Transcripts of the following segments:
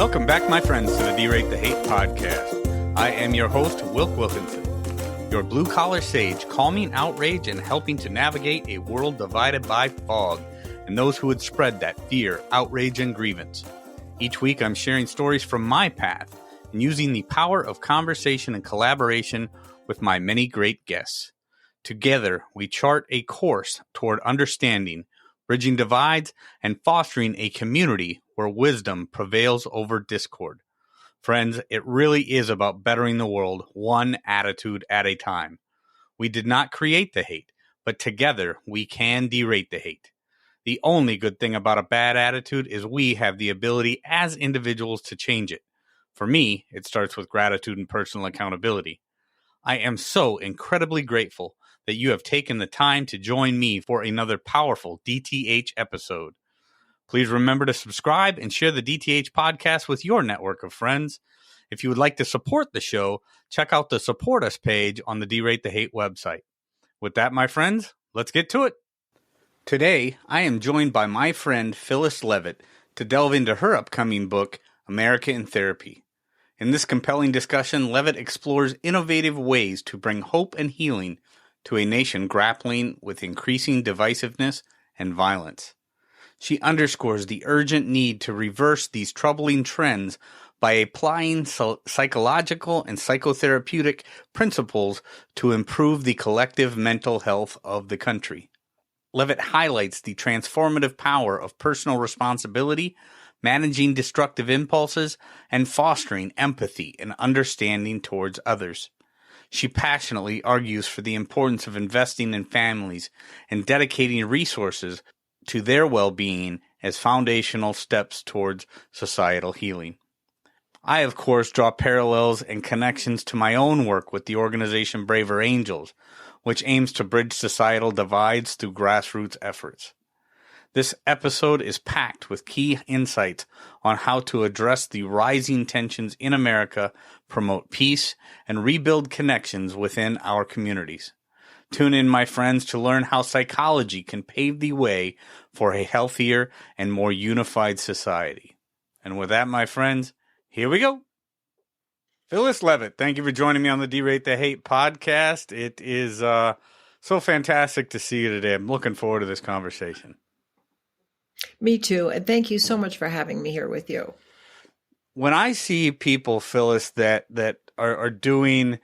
Welcome back, my friends, to the D-Rate the Hate podcast. I am your host, Wilk Wilkinson, your blue-collar sage, calming outrage and helping to navigate a world divided by fog and those who would spread that fear, outrage, and grievance. Each week, I'm sharing stories from my path and using the power of conversation and collaboration with my many great guests. Together, we chart a course toward understanding, bridging divides, and fostering a community where wisdom prevails over discord. Friends, it really is about bettering the world one attitude at a time. We did not create the hate, but together we can derate the hate. The only good thing about a bad attitude is we have the ability as individuals to change it. For me, it starts with gratitude and personal accountability. I am so incredibly grateful that you have taken the time to join me for another powerful DTH episode. Please remember to subscribe and share the DTH podcast with your network of friends. If you would like to support the show, check out the Support Us page on the D-Rate the Hate website. With that, my friends, let's get to it. Today, I am joined by my friend Phyllis Leavitt to delve into her upcoming book, America in Therapy. In this compelling discussion, Leavitt explores innovative ways to bring hope and healing to a nation grappling with increasing divisiveness and violence. She underscores the urgent need to reverse these troubling trends by applying psychological and psychotherapeutic principles to improve the collective mental health of the country. Leavitt highlights the transformative power of personal responsibility, managing destructive impulses, and fostering empathy and understanding towards others. She passionately argues for the importance of investing in families and dedicating resources to their well-being as foundational steps towards societal healing. I, of course, draw parallels and connections to my own work with the organization Braver Angels, which aims to bridge societal divides through grassroots efforts. This episode is packed with key insights on how to address the rising tensions in America, promote peace, and rebuild connections within our communities. Tune in, my friends, to learn how psychology can pave the way for a healthier and more unified society. And with that, my friends, here we go. Phyllis Leavitt, thank you for joining me on the D-Rate the Hate podcast. It is so fantastic to see you today. I'm looking forward to this conversation. Me too. And thank you so much for having me here with you. When I see people, Phyllis, that are doing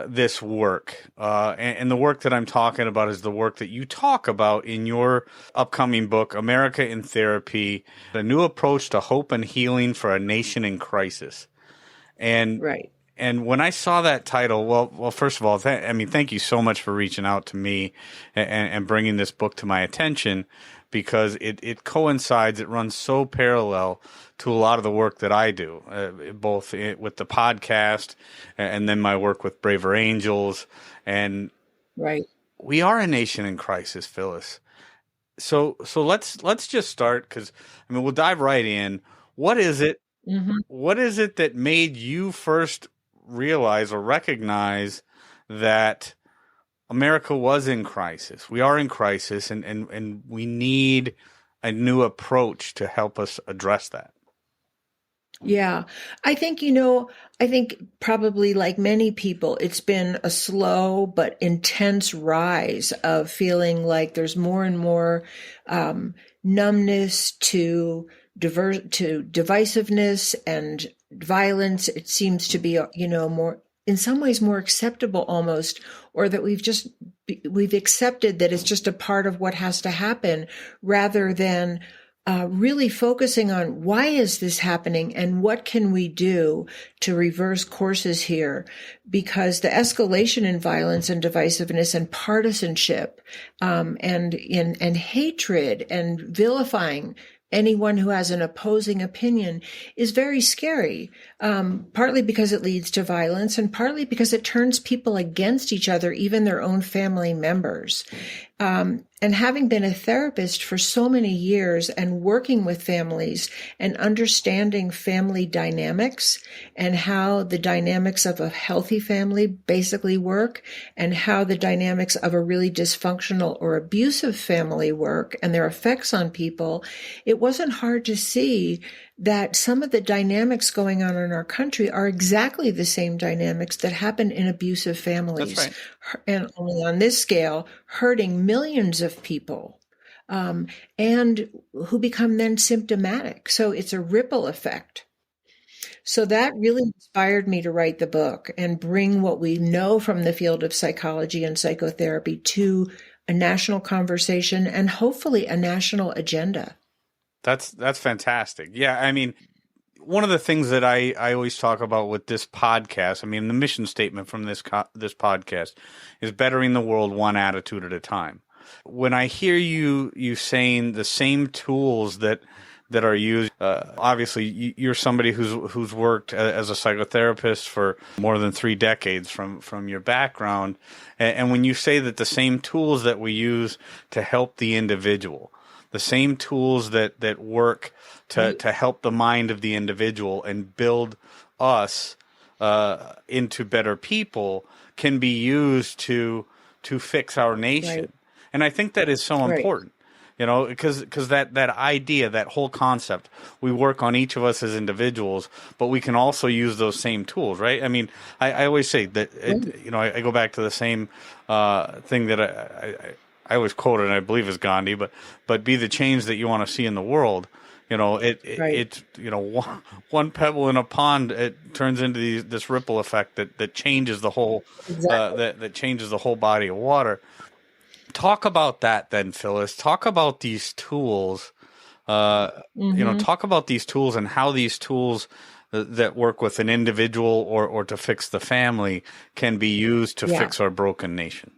this work, and the work that I'm talking about is the work that you talk about in your upcoming book, America in Therapy, a new approach to hope and healing for a nation in crisis. And right. And when I saw that title, well, first of all, thank you so much for reaching out to me and bringing this book to my attention, because it coincides, it runs so parallel to a lot of the work that I do, both with the podcast and then my work with Braver Angels. And right, we are a nation in crisis, Phyllis. So let's just start, because we'll dive right in. What is it? Mm-hmm. What is it that made you first realize or recognize that America was in crisis? We are in crisis, and we need a new approach to help us address that. Yeah, I think, probably like many people, it's been a slow but intense rise of feeling like there's more and more numbness to divisiveness and violence. It seems to be, more, in some ways, more acceptable almost, or that we've accepted that it's just a part of what has to happen, rather than really focusing on why is this happening and what can we do to reverse courses here? Because the escalation in violence and divisiveness and partisanship, and hatred and vilifying anyone who has an opposing opinion is very scary, partly because it leads to violence and partly because it turns people against each other, even their own family members. And having been a therapist for so many years and working with families and understanding family dynamics and how the dynamics of a healthy family basically work and how the dynamics of a really dysfunctional or abusive family work and their effects on people, it wasn't hard to see that some of the dynamics going on in our country are exactly the same dynamics that happen in abusive families. That's right. And only on this scale, hurting millions of people, and who become then symptomatic. So it's a ripple effect. So that really inspired me to write the book and bring what we know from the field of psychology and psychotherapy to a national conversation and hopefully a national agenda. That's fantastic. Yeah, I mean, one of the things that I always talk about with this podcast, I mean, the mission statement from this podcast is bettering the world one attitude at a time. When I hear you saying the same tools that are used, obviously you're somebody who's worked as a psychotherapist for more than 3 decades from your background, and when you say that the same tools that we use to help the individual, the same tools that work to help the mind of the individual and build us into better people can be used to fix our nation. Right. And I think that is so important, because that idea, that whole concept, we work on each of us as individuals, but we can also use those same tools, right? I mean, I always say that, I go back to the same thing that I always quote it, and I believe is Gandhi, but be the change that you want to see in the world. It's one pebble in a pond, it turns into this ripple effect that changes the whole that changes the whole body of water. Talk about that then, Phyllis. Talk about these tools. Talk about these tools and how these tools that work with an individual or to fix the family can be used to fix our broken nation.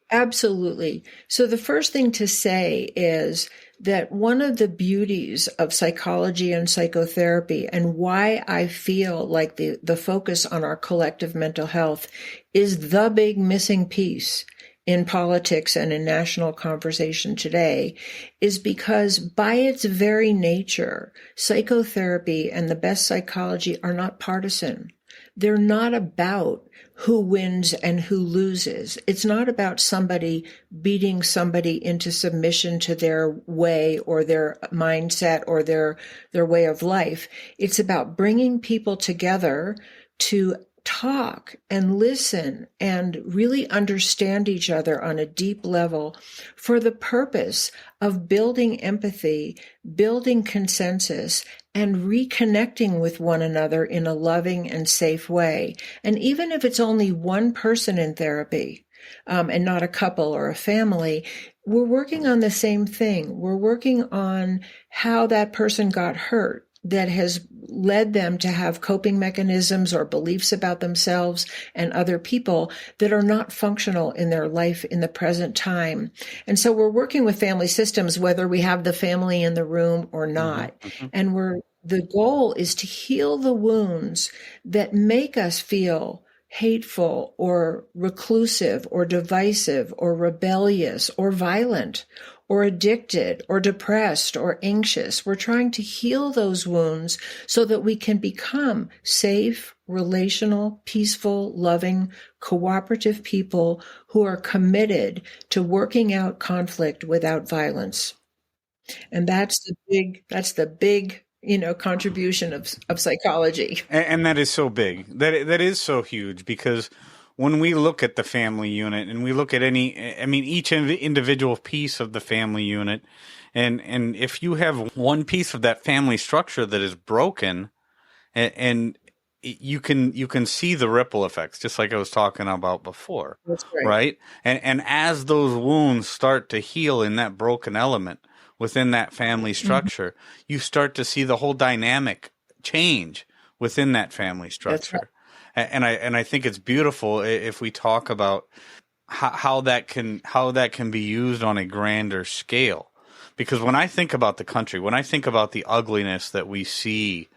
Absolutely. So the first thing to say is that one of the beauties of psychology and psychotherapy and why I feel like the focus on our collective mental health is the big missing piece in politics and in national conversation today is because by its very nature, psychotherapy and the best psychology are not partisan. They're not about who wins and who loses. It's not about somebody beating somebody into submission to their way or their mindset or their way of life. It's about bringing people together to talk and listen and really understand each other on a deep level for the purpose of building empathy, building consensus, and reconnecting with one another in a loving and safe way. And even if it's only one person in therapy, and not a couple or a family, we're working on the same thing. We're working on how that person got hurt that has led them to have coping mechanisms or beliefs about themselves and other people that are not functional in their life in the present time. And so we're working with family systems, whether we have the family in the room or not. Mm-hmm. And the goal is to heal the wounds that make us feel hateful or reclusive or divisive or rebellious or violent or addicted or depressed or anxious. We're trying to heal those wounds so that we can become safe, relational, peaceful, loving, cooperative people who are committed to working out conflict without violence. And that's the big contribution of psychology. And that is so big. That is so huge, because when we look at the family unit and we look at each individual piece of the family unit, and if you have one piece of that family structure that is broken, and you can see the ripple effects, just like I was talking about before. That's right? And as those wounds start to heal in that broken element within that family structure, you start to see the whole dynamic change within that family structure. And I think it's beautiful if we talk about how that can be used on a grander scale. Because when I think about the country, when I think about the ugliness that we see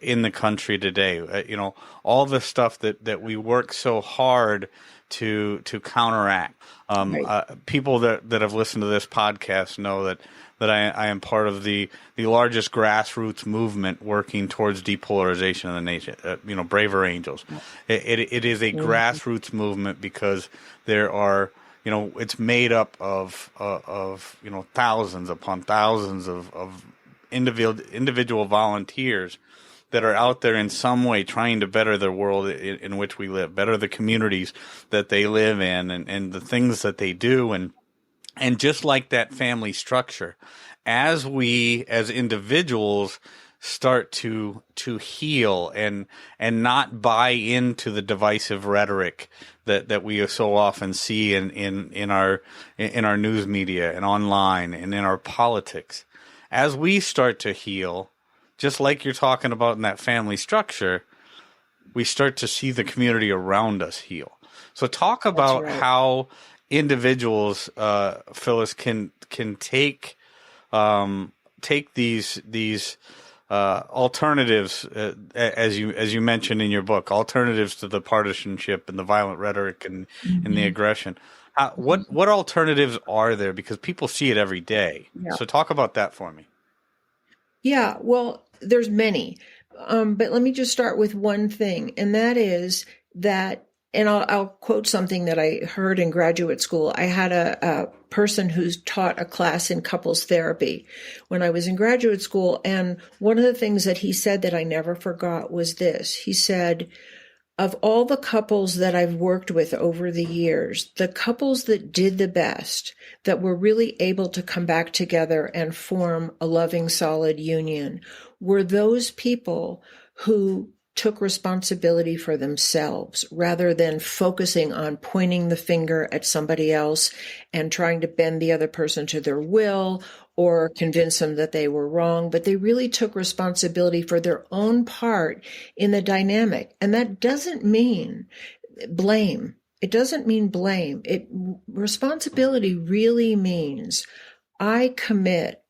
in the country today. All the stuff that we work so hard to counteract. Right. People that have listened to this podcast know that I am part of the largest grassroots movement working towards depolarization of the nation. Braver Angels. It is a grassroots movement because there are, it's made up of thousands upon thousands of individual volunteers that are out there in some way trying to better the world in which we live, better the communities that they live in, and the things that they do. And just like that family structure, as we as individuals start to heal and not buy into the divisive rhetoric that we so often see in our news media and online and in our politics, as we start to heal, just like you're talking about in that family structure, we start to see the community around us heal. So talk about how individuals, Phyllis, can take these alternatives, as you mentioned in your book, alternatives to the partisanship and the violent rhetoric and the aggression. What alternatives are there? Because people see it every day. Yeah. So talk about that for me. Yeah, well, there's many, but let me just start with one thing, and that is that, and I'll quote something that I heard in graduate school. I had a person who's taught a class in couples therapy when I was in graduate school, and one of the things that he said that I never forgot was this. He said, of all the couples that I've worked with over the years, the couples that did the best, that were really able to come back together and form a loving, solid union, were those people who took responsibility for themselves rather than focusing on pointing the finger at somebody else and trying to bend the other person to their will or convince them that they were wrong, but they really took responsibility for their own part in the dynamic. And that doesn't mean blame. It doesn't mean blame. Responsibility really means I commit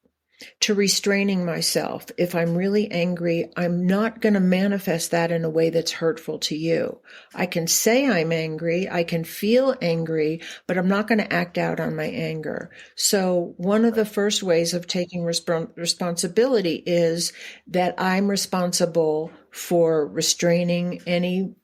to restraining myself. If I'm really angry, I'm not going to manifest that in a way that's hurtful to you. I can say I'm angry, I can feel angry, but I'm not going to act out on my anger. So one of the first ways of taking responsibility is that I'm responsible for restraining any,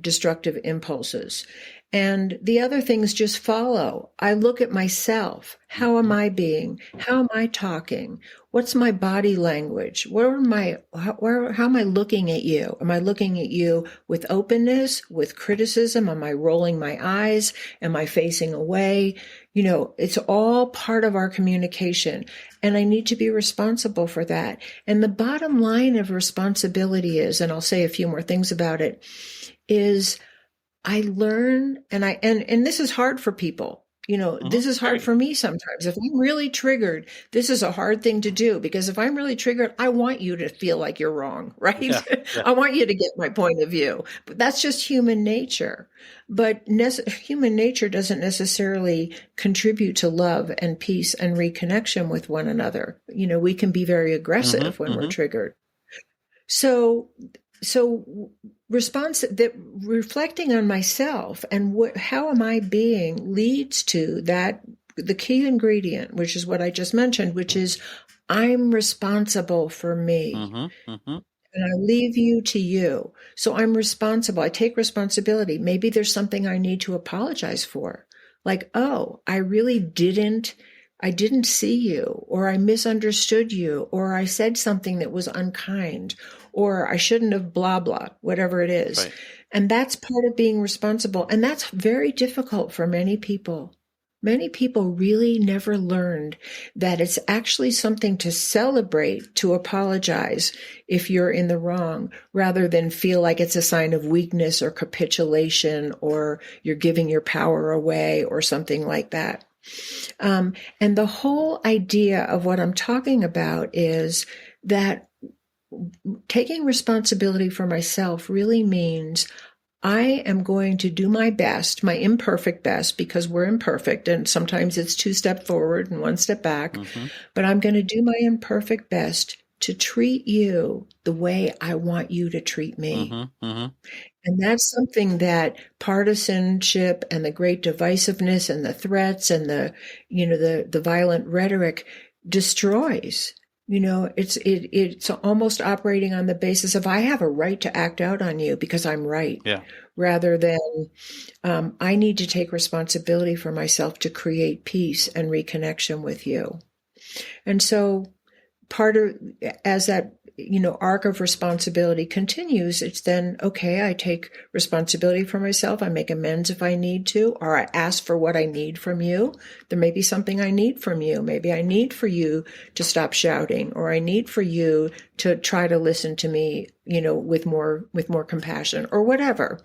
destructive impulses. And the other things just follow. I look at myself. How am I being? How am I talking? What's my body language? How am I looking at you? Am I looking at you with openness, with criticism? Am I rolling my eyes? Am I facing away? It's all part of our communication, and I need to be responsible for that. And the bottom line of responsibility is, and I'll say a few more things about it, is I learn, and this is hard for people. This is hard for me sometimes. If I'm really triggered, this is a hard thing to do, because if I'm really triggered, I want you to feel like you're wrong, right? Yeah. I want you to get my point of view. But that's just human nature. But human nature doesn't necessarily contribute to love and peace and reconnection with one another. We can be very aggressive when we're triggered. So reflecting on myself and how am I being leads to that, the key ingredient, which is what I just mentioned, which is I'm responsible for me. And I leave you to you. So I'm responsible. I take responsibility. Maybe there's something I need to apologize for. Like, oh, I didn't see you, or I misunderstood you, or I said something that was unkind, or I shouldn't have blah, blah, whatever it is. Right. And that's part of being responsible. And that's very difficult for many people. Many people really never learned that it's actually something to celebrate, to apologize if you're in the wrong, rather than feel like it's a sign of weakness or capitulation, or you're giving your power away or something like that. And the whole idea of what I'm talking about is that taking responsibility for myself really means I am going to do my best, my imperfect best, because we're imperfect, and sometimes it's 2 steps forward and 1 step back, but I'm going to do my imperfect best to treat you the way I want you to treat me. Mm-hmm, mm-hmm. And that's something that partisanship and the great divisiveness and the threats and the violent rhetoric destroys. It's almost operating on the basis of I have a right to act out on you because I'm right, Yeah. rather than I need to take responsibility for myself to create peace and reconnection with you. And so part of, as that, arc of responsibility continues, it's then, okay, I take responsibility for myself. I make amends if I need to, or I ask for what I need from you. There may be something I need from you. Maybe I need for you to stop shouting, or I need for you to try to listen to me, with more compassion or whatever.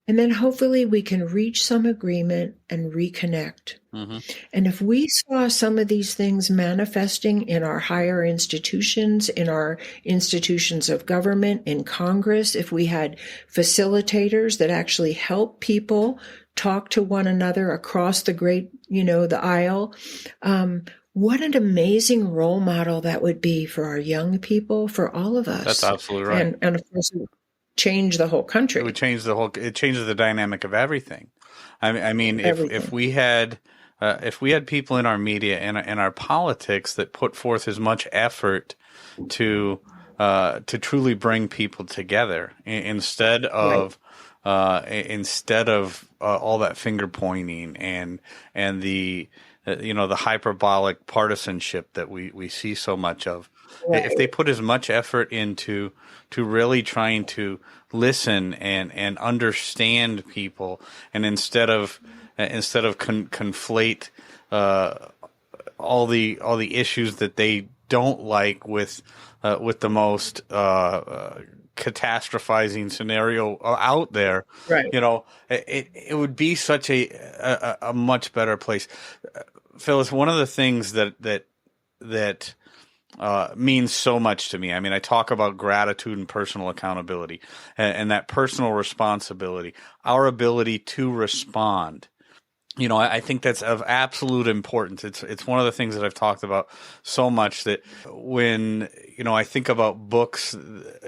And then hopefully we can reach some agreement and reconnect. Mm-hmm. And if we saw some of these things manifesting in our higher institutions, in our institutions of government, in Congress, if we had facilitators that actually help people talk to one another across the great, the aisle, what an amazing role model that would be for our young people, for all of us. That's absolutely right. And of course, change the whole country. It would change it changes the dynamic of everything. I mean, if we had people in our media and our politics that put forth as much effort to truly bring people together instead of all that finger pointing and the the hyperbolic partisanship that we see so much of. Right. If they put as much effort into really trying to listen and understand people, and instead of conflate all the issues that they don't like with the most catastrophizing scenario out there, right? It would be such a much better place. Phyllis, one of the things that means so much to me. I mean, I talk about gratitude and personal accountability and that personal responsibility, our ability to respond. I think that's of absolute importance. It's one of the things that I've talked about so much that when, I think about books,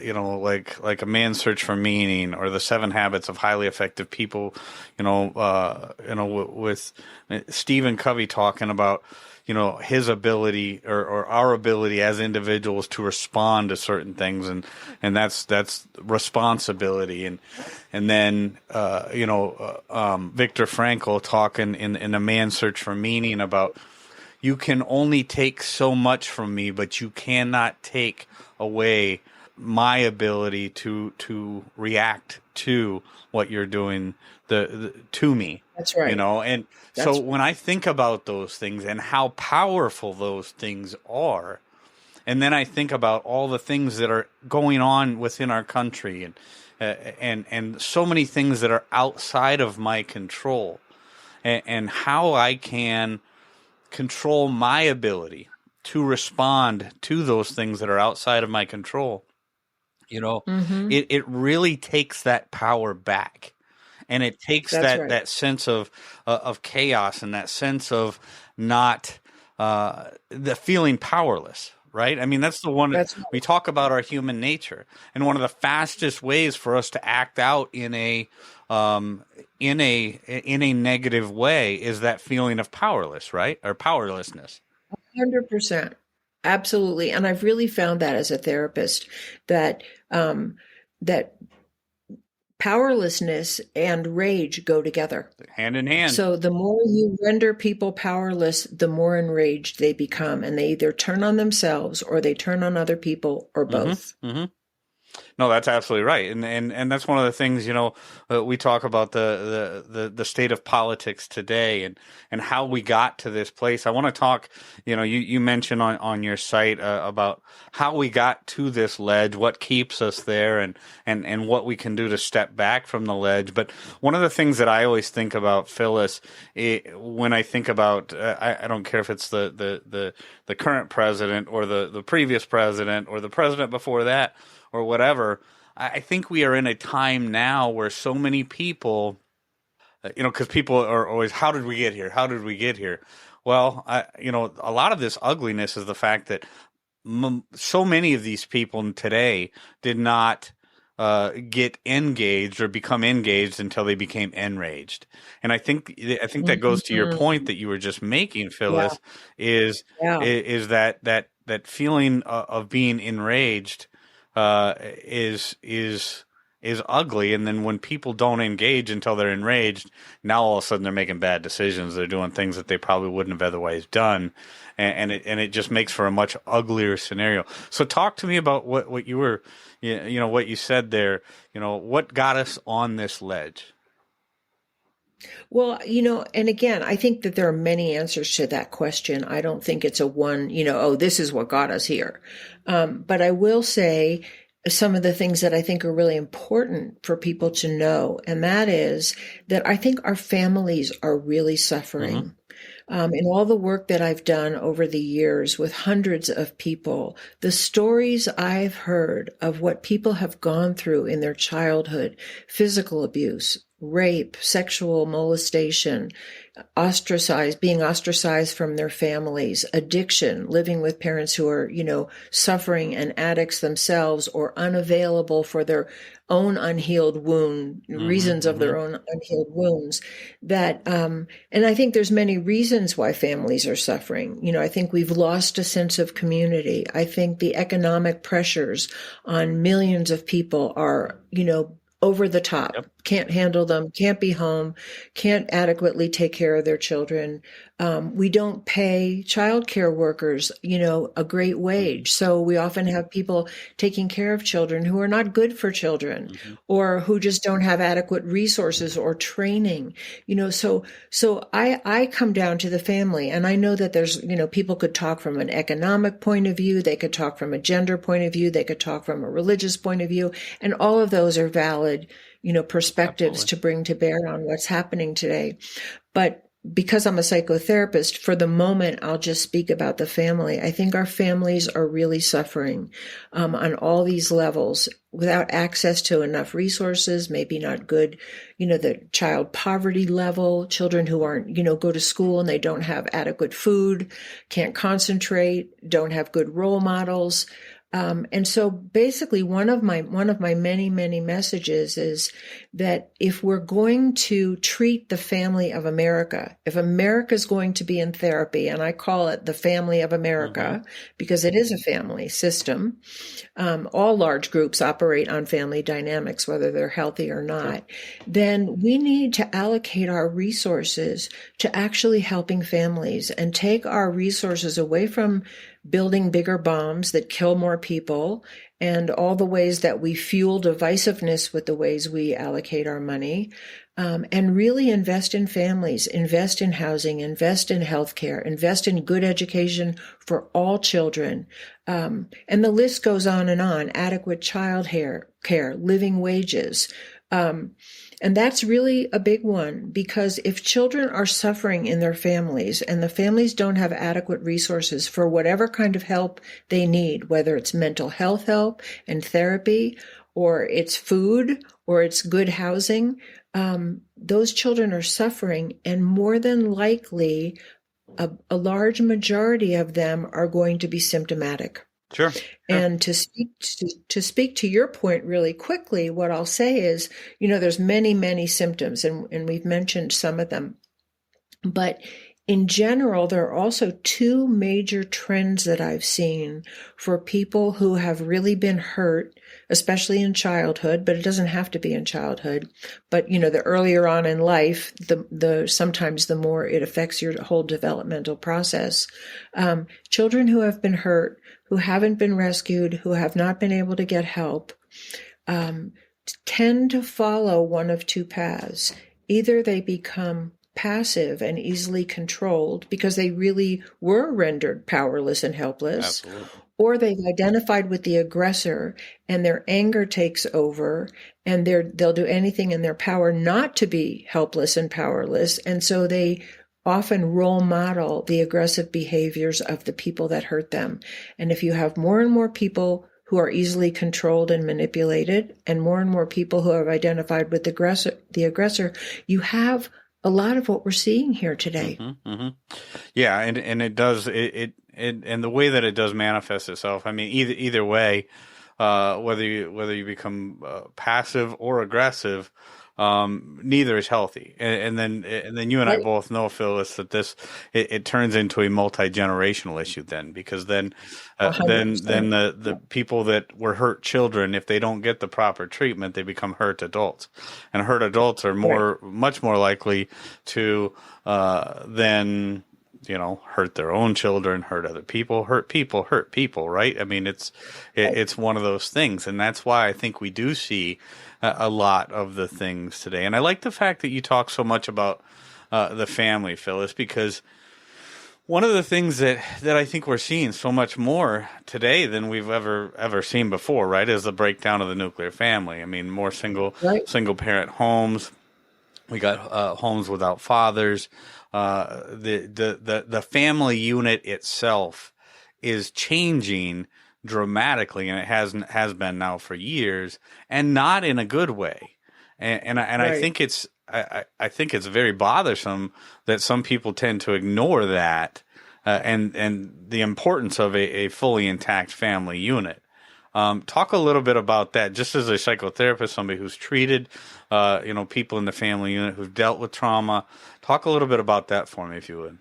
like A Man's Search for Meaning or The 7 Habits of Highly Effective People, with Stephen Covey talking about, his ability or our ability as individuals to respond to certain things. And that's responsibility. And then, Viktor Frankl talking in A Man's Search for Meaning about, you can only take so much from me, but you cannot take away my ability to react to what you're doing to me. That's right. And so when I think about those things and how powerful those things are, and then I think about all the things that are going on within our country and so many things that are outside of my control, and how I can control my ability to respond to those things that are outside of my control, it really takes that power back. And it takes that sense of chaos and that sense of not the feeling powerless, right? I mean, that's the one we talk about, our human nature, and one of the fastest ways for us to act out in a negative way is that feeling of powerless, right, or powerlessness. 100%, absolutely. And I've really found that as a therapist that powerlessness and rage go together. Hand in hand. So the more you render people powerless, the more enraged they become. And they either turn on themselves or they turn on other people or both. Mm-hmm. No, that's absolutely right. And that's one of the things, we talk about the state of politics today and how we got to this place. I want to talk, you mentioned on your site about how we got to this ledge, what keeps us there and what we can do to step back from the ledge. But one of the things that I always think about, Phyllis, when I think about, I don't care if it's the current president or the previous president or the president before that, or whatever, I think we are in a time now where so many people, because people are always, how did we get here? How did we get here? Well, a lot of this ugliness is the fact that so many of these people today did not get engaged or become engaged until they became enraged. And I think that goes to your point that you were just making, Yeah. Phyllis, is Yeah. that feeling of being enraged is ugly. And then when people don't engage until they're enraged, now all of a sudden they're making bad decisions. They're doing things that they probably wouldn't have otherwise done. And it just makes for a much uglier scenario. So talk to me about what you were, what you said there, what got us on this ledge. Well, and again, I think that there are many answers to that question. I don't think it's a one, oh, this is what got us here. But I will say some of the things that I think are really important for people to know. And that is that I think our families are really suffering. In all the work that I've done over the years with hundreds of people, the stories I've heard of what people have gone through in their childhood, physical abuse, rape, sexual molestation, being ostracized from their families, addiction, living with parents who are, suffering and addicts themselves or unavailable for their own unhealed reasons of their own unhealed wounds, that, and I think there's many reasons why families are suffering. I think we've lost a sense of community. I think the economic pressures on millions of people are, over the top, can't handle them, can't be home, can't adequately take care of their children. We don't pay childcare workers, a great wage. So we often have people taking care of children who are not good for children or who just don't have adequate resources or training, so I come down to the family, and I know that there's, people could talk from an economic point of view. They could talk from a gender point of view. They could talk from a religious point of view. And all of those are valid, perspectives to bring to bear on what's happening today. But because I'm a psychotherapist, for the moment, I'll just speak about the family. I think our families are really suffering on all these levels without access to enough resources, maybe not good, the child poverty level, children who aren't, go to school and they don't have adequate food, can't concentrate, don't have good role models. And so basically one of my many, many messages is that if we're going to treat the family of America, if America is going to be in therapy, and I call it the family of America because it is a family system, all large groups operate on family dynamics, whether they're healthy or not, then we need to allocate our resources to actually helping families and take our resources away from building bigger bombs that kill more people and all the ways that we fuel divisiveness with the ways we allocate our money, and really invest in families, invest in housing, invest in healthcare, invest in good education for all children. And the list goes on, adequate child care, living wages. And that's really a big one, because if children are suffering in their families and the families don't have adequate resources for whatever kind of help they need, whether it's mental health help and therapy, or it's food, or it's good housing, those children are suffering, and more than likely, a large majority of them are going to be symptomatic. Sure. And to speak to your point really quickly, what I'll say is, there's many, many symptoms, and we've mentioned some of them. But in general, there are also two major trends that I've seen for people who have really been hurt, especially in childhood, but it doesn't have to be in childhood. But, the earlier on in life, sometimes the more it affects your whole developmental process. Children who have been hurt, who haven't been rescued, who have not been able to get help, tend to follow one of two paths. Either they become passive and easily controlled because they really were rendered powerless and helpless, Absolutely. Or they've identified with the aggressor and their anger takes over, and they'll do anything in their power not to be helpless and powerless. And so they often role model the aggressive behaviors of the people that hurt them. And if you have more and more people who are easily controlled and manipulated, and more people who have identified with the aggressor, you have a lot of what we're seeing here today. Yeah, and it does and the way that it does manifest itself, I mean, either way, whether you become passive or aggressive, neither is healthy. And then you and I Right. both know, Phyllis, that it turns into a multi-generational issue then, because then then 100%. the people that were hurt children, if they don't get the proper treatment, they become hurt adults, and hurt adults are Right. much more likely to then hurt their own children, hurt other people, hurt people, right? I mean, it's one of those things, and that's why I think we do see a lot of the things today. And I like the fact that you talk so much about the family, Phyllis, because one of the things that I think we're seeing so much more today than we've ever seen before, right, is the breakdown of the nuclear family. I mean, more single parent homes. We got homes without fathers. The family unit itself is changing dramatically, and it has been now for years, and not in a good way. And I think I think it's very bothersome that some people tend to ignore that and the importance of a fully intact family unit. Talk a little bit about that, just as a psychotherapist, somebody who's treated, people in the family unit who've dealt with trauma. Talk a little bit about that for me, if you would.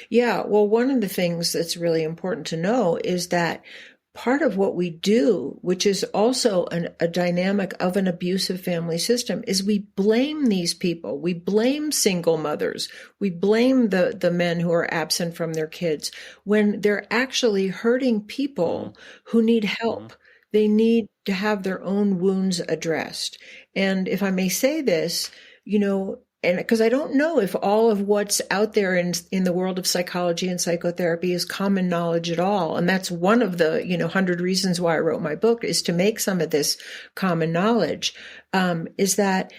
Yeah, well, one of the things that's really important to know is that part of what we do, which is also a dynamic of an abusive family system, is we blame these people. We blame single mothers. We blame the men who are absent from their kids when they're actually hurting people who need help. They need to have their own wounds addressed. And if I may say this, and because I don't know if all of what's out there in the world of psychology and psychotherapy is common knowledge at all. And that's one of the, 100 reasons why I wrote my book, is to make some of this common knowledge, is that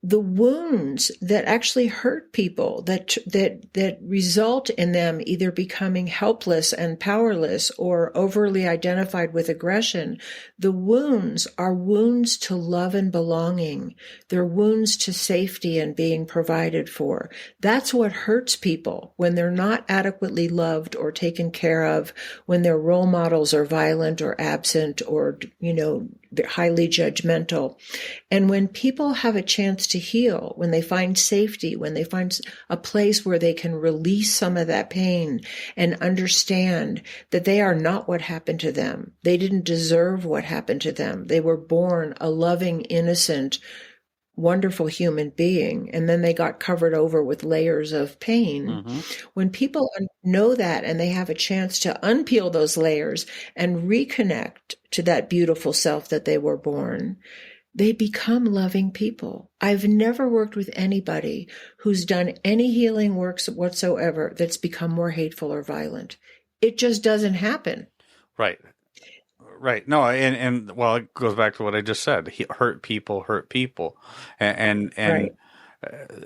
the wounds that actually hurt people, that result in them either becoming helpless and powerless or overly identified with aggression, the wounds are wounds to love and belonging. They're wounds to safety and being provided for. That's what hurts people when they're not adequately loved or taken care of, when their role models are violent or absent or, they're highly judgmental. And when people have a chance to heal, when they find safety, when they find a place where they can release some of that pain and understand that they are not what happened to them. They didn't deserve what happened to them. They were born a loving, innocent, wonderful human being, and then they got covered over with layers of pain. When people know that and they have a chance to unpeel those layers and reconnect to that beautiful self that they were born, they become loving people. I've never worked with anybody who's done any healing works whatsoever that's become more hateful or violent. It just doesn't happen. Right. No, and well, it goes back to what I just said. Hurt people, and Right.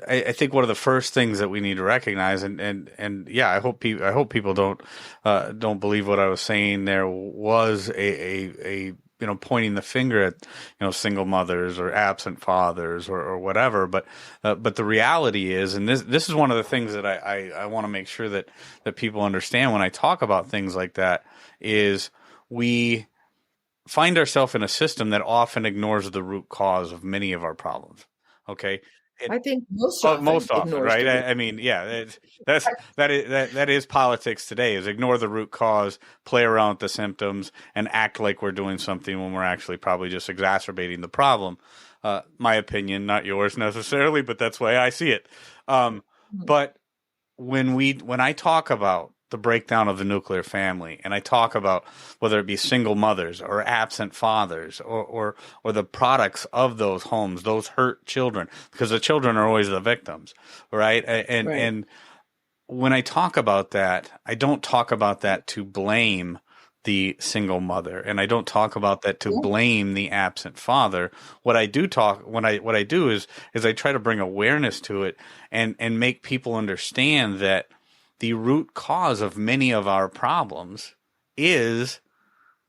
I think one of the first things that we need to recognize, and yeah, I hope people don't believe what I was saying. There was a pointing the finger at single mothers or absent fathers or whatever, but the reality is, and this is one of the things that I want to make sure that people understand when I talk about things like that, is we find ourselves in a system that often ignores the root cause of many of our problems. Okay. I think most Most often, ignores right? the root. I mean, yeah, that is politics today, is ignore the root cause, play around with the symptoms, and act like we're doing something when we're actually probably just exacerbating the problem. My opinion, not yours necessarily, but that's the way I see it. But when I talk about the breakdown of the nuclear family, and I talk about whether it be single mothers or absent fathers or the products of those homes, those hurt children, because the children are always the victims, right? And when I talk about that, I don't talk about that to blame the single mother, and I don't talk about that to blame the absent father. What I do is I try to bring awareness to it and make people understand that the root cause of many of our problems is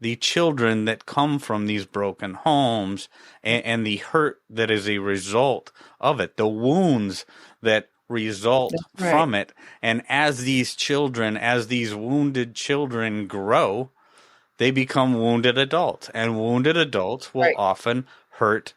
the children that come from these broken homes and the hurt that is a result of it, the wounds that result That's right. from it. And as these wounded children grow, they become wounded adults. And wounded adults will Right. often hurt,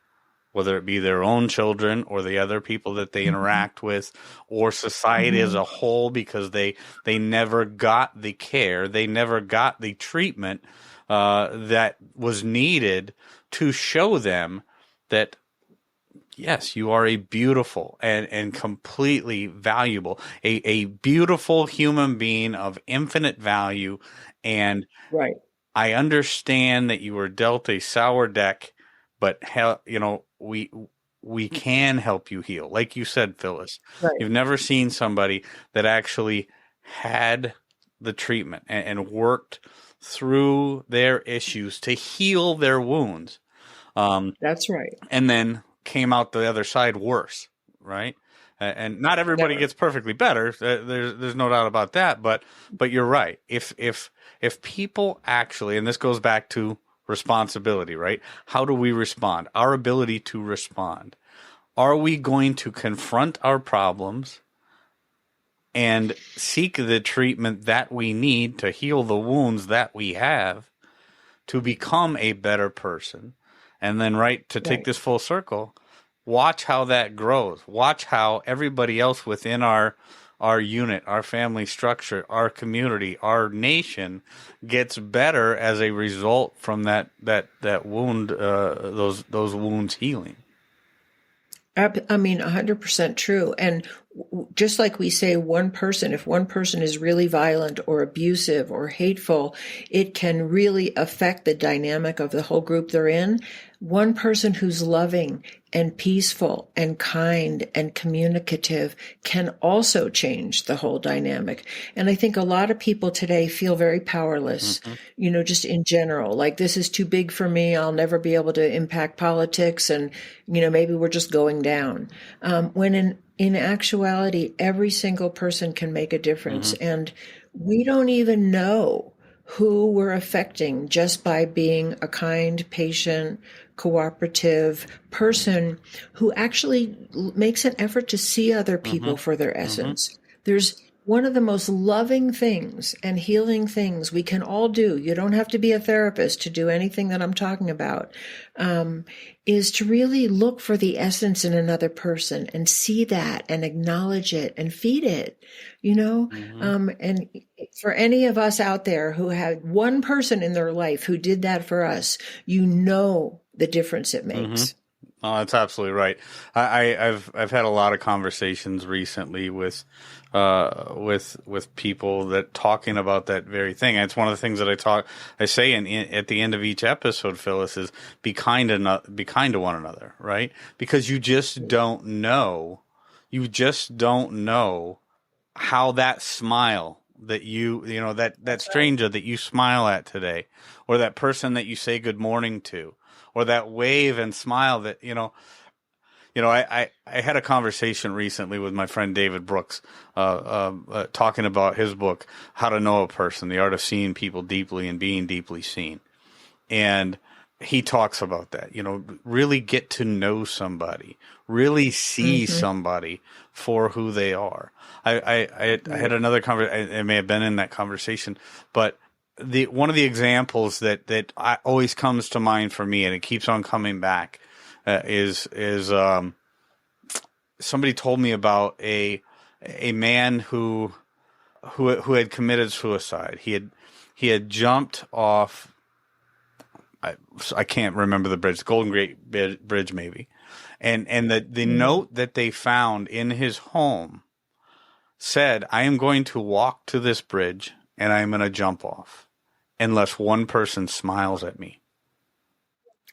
whether it be their own children or the other people that they Hmm. interact with, or society as Hmm. a whole, because they never got the care, they never got the treatment that was needed to show them that yes, you are a beautiful and completely valuable, a beautiful human being of infinite value. And Right. I understand that you were dealt a sour deck, but hell, we can help you heal. Like you said, Phyllis, Right. you've never seen somebody that actually had the treatment and worked through their issues to heal their wounds. That's right. And then came out the other side worse, right? And not everybody Never. gets perfectly better. There's no doubt about that. But you're right. If people actually, and this goes back to responsibility, right? How do we respond? Our ability to respond. Are we going to confront our problems and seek the treatment that we need to heal the wounds that we have to become a better person? And then, right, to take Right. this full circle, watch how that grows. Watch how everybody else within our unit, our family structure, our community, our nation gets better as a result from that wound, those wounds healing. I mean, 100% true. And just like we say, one person, if one person is really violent or abusive or hateful, it can really affect the dynamic of the whole group they're in. One person who's loving and peaceful and kind and communicative can also change the whole dynamic. And I think a lot of people today feel very powerless, Mm-hmm. just in general, like this is too big for me. I'll never be able to impact politics. And, maybe we're just going down. When in actuality, every single person can make a difference. Mm-hmm. And we don't even know who we're affecting just by being a kind, patient, cooperative person who actually makes an effort to see other Mm-hmm. people for their Mm-hmm. essence. There's one of the most loving things and healing things we can all do. You don't have to be a therapist to do anything that I'm talking about. Is to really look for the essence in another person and see that and acknowledge it and feed it, Mm-hmm. and for any of us out there who had one person in their life who did that for us, the difference it Mm-hmm. makes. Oh, that's absolutely right. I've had a lot of conversations recently with people that talking about that very thing. And it's one of the things that I say at the end of each episode, Phyllis, is be kind to one another, right? Because you just don't know, how that smile that that stranger that you smile at today, or that person that you say good morning to, or that wave and smile that I had a conversation recently with my friend David Brooks, talking about his book, How to Know a Person: The Art of Seeing People Deeply and Being Deeply Seen. And he talks about that, really get to know somebody, really see Mm-hmm. somebody for who they are. I had Right. another conversation. It may have been in that conversation, but one of the examples that always comes to mind for me, and it keeps on coming back, is somebody told me about a man who had committed suicide. He had jumped off. I can't remember the bridge, the Golden Gate Bridge maybe, and the Mm. note that they found in his home said, "I am going to walk to this bridge and I am going to jump off, unless one person smiles at me."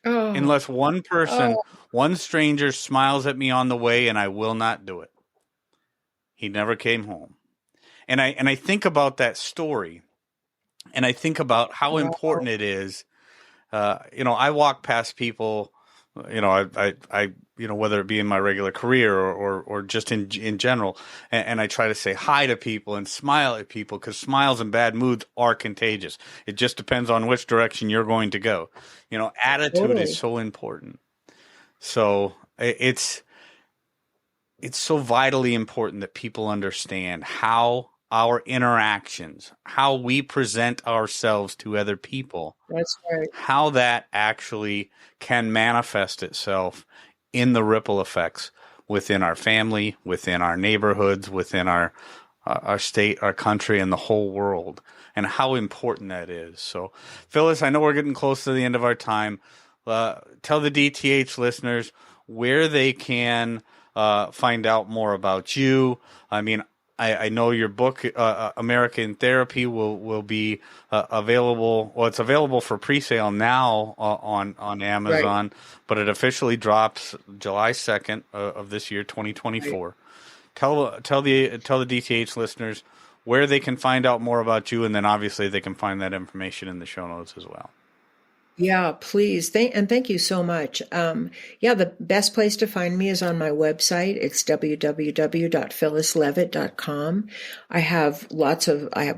Oh, Unless one person, oh, one stranger smiles at me on the way, and I will not do it. He never came home. And I think about that story, and I think about how wow. important it is. I walk past people, I whether it be in my regular career or just in general, and I try to say hi to people and smile at people, because smiles and bad moods are contagious. It just depends on which direction you're going to go. Attitude is Totally. so important. So it's it's so vitally important that people understand how our interactions, how we present ourselves to other people, That's right. how that actually can manifest itself in the ripple effects within our family, within our neighborhoods, within our state, our country, and the whole world, and how important that is. So, Phyllis, I know we're getting close to the end of our time. Tell the DTH listeners where they can find out more about you. I mean, I know your book, American Therapy, will be available. Well, it's available for pre-sale now on Amazon, right, but it officially drops July 2nd of this year, 2024. Right. Tell the DTH listeners where they can find out more about you, and then obviously they can find that information in the show notes as well. Yeah, please. Thank you so much. The best place to find me is on my website. It's www.phyllisleavitt.com. I have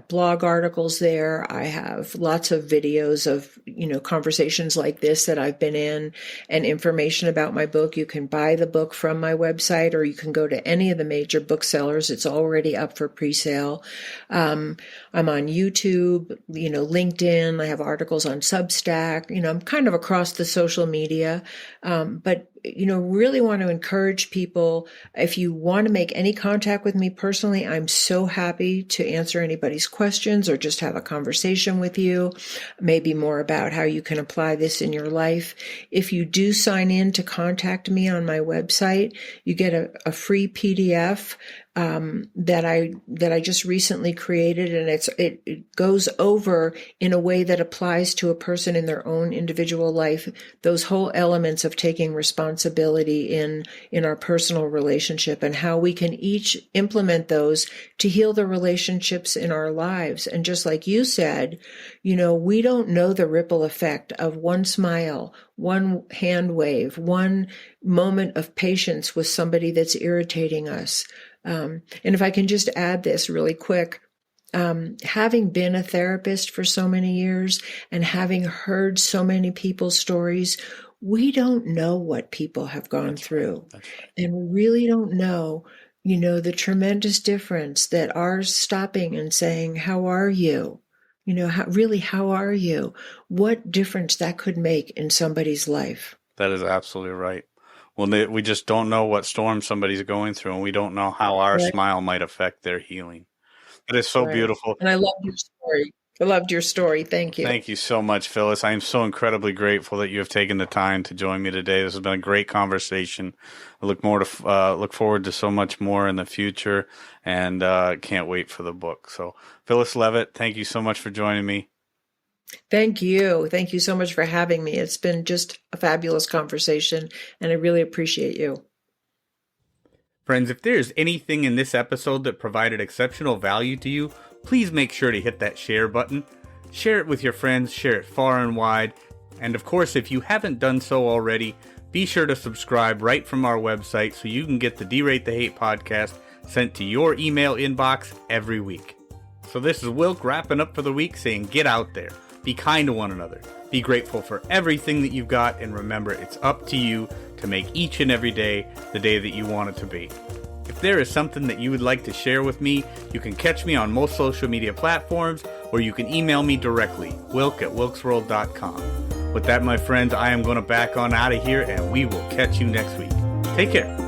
blog articles there. I have lots of videos of, conversations like this that I've been in, and information about my book. You can buy the book from my website, or you can go to any of the major booksellers. It's already up for pre-sale. I'm on YouTube, LinkedIn. I have articles on Substack. I'm kind of across the social media, but really want to encourage people. If you want to make any contact with me personally, I'm so happy to answer anybody's questions or just have a conversation with you, maybe more about how you can apply this in your life. If you do sign in to contact me on my website, you get a free PDF that I just recently created, and it goes over in a way that applies to a person in their own individual life, those whole elements of taking responsibility in our personal relationship, and how we can each implement those to heal the relationships in our lives. And just like you said, we don't know the ripple effect of one smile, one hand wave, one moment of patience with somebody that's irritating us. And if I can just add this really quick, having been a therapist for so many years and having heard so many people's stories, we don't know what people have gone through. Right. And we really don't know, the tremendous difference that our stopping and saying, how are you? How are you? What difference that could make in somebody's life. That is absolutely right. Well, we just don't know what storm somebody's going through, and we don't know how our smile might affect their healing. That is so beautiful. And I loved your story. Thank you. Thank you so much, Phyllis. I am so incredibly grateful that you have taken the time to join me today. This has been a great conversation. I look forward to so much more in the future, and can't wait for the book. So, Phyllis Leavitt, thank you so much for joining me. Thank you. Thank you so much for having me. It's been just a fabulous conversation, and I really appreciate you. Friends, if there's anything in this episode that provided exceptional value to you, please make sure to hit that share button. Share it with your friends, share it far and wide. And of course, if you haven't done so already, be sure to subscribe right from our website so you can get the D-Rate the Hate podcast sent to your email inbox every week. So this is Wilk wrapping up for the week, saying get out there. Be kind to one another. Be grateful for everything that you've got, and remember, it's up to you to make each and every day the day that you want it to be. If there is something that you would like to share with me, you can catch me on most social media platforms, or you can email me directly, wilk@wilksworld.com. With that, my friends, I am going to back on out of here, and we will catch you next week. Take care.